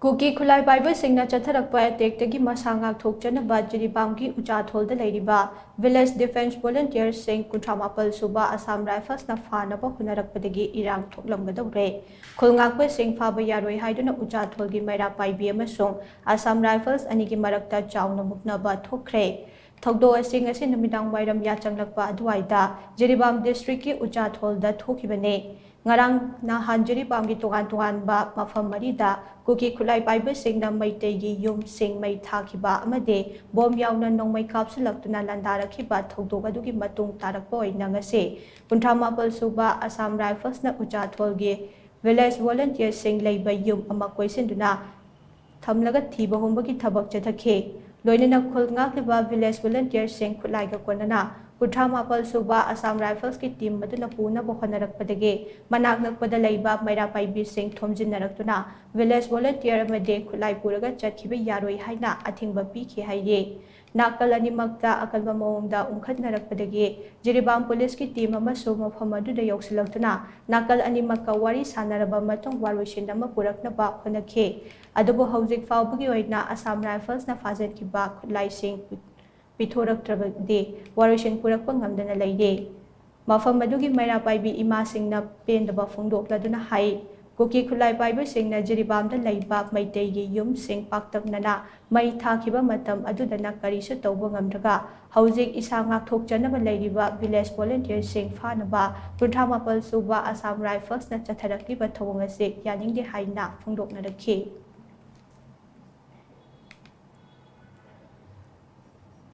Kuki khutlai paiba shingna chatharakpa tagi Masa Ngakthokchanaba Jiribam Uchathol Leiba Village Defense Volunteer shing shuba Assam Rifles na Phanaba Hotnarakpadagi Irang thoklamgadoure khulngakpa shing Phaba yaroi haiduna Uchathol gi maira paibi amasung Assam Rifles anigi marakta chawna muknaba Thokhre Thokdo asing asin namidang wairam yachanglakpa aduaida Jiribam district ki Uchathol da thokibane Ngarang na Jiribam gi tugan ba mafam marida Kuki khutlai paiba shingna maitegi yum shing mai thakiba amade bom yauna nongmai kapsulaktuna landarakhiba thokdok adugi matung tarakpa oina ngase shuba Assam Rifles na Uchathol gi village volunteer shing Leiba yum ama koisinduna thamlaga thiba hombagi thabak chathakhe loinana khulngakliba village volunteer shing khutlai ga konana shuba Assam Rifles ki team maduna puna Hotnarakpadagi manak nakpada Leiba maira paibi shing thomjinnarakuna village volunteer amade khutlai puraga chatkiba yaroi haina athingba pikhi haire nakal animakta akalba mawongda umkhatnarakpadagi Jiribam police ki team amasu mafam aduda yausilaktuna nakal animakka wari sanaraba matung waroisin ama puraknaba honakhe adubu hauzik faubagi oina Assam Rifles na fajetkiba khutlai shing Pithoraktrabade waroisin purakpa ngamdana leide mafam adugi maira paibi ima shingna pendaba phongdokladuna hai Kuki khutlai paiba shingna Jiribam da Leiba maitegi yum shing paktaknana mai thakiba matam adudana karisu tawba ngamdraga hauzik isa Ngakthokchanaba leiriba village volunteer shing Phanaba shuba Assam Rifles na chatharakpa thawang ase yaningde haina phongdoknarakhe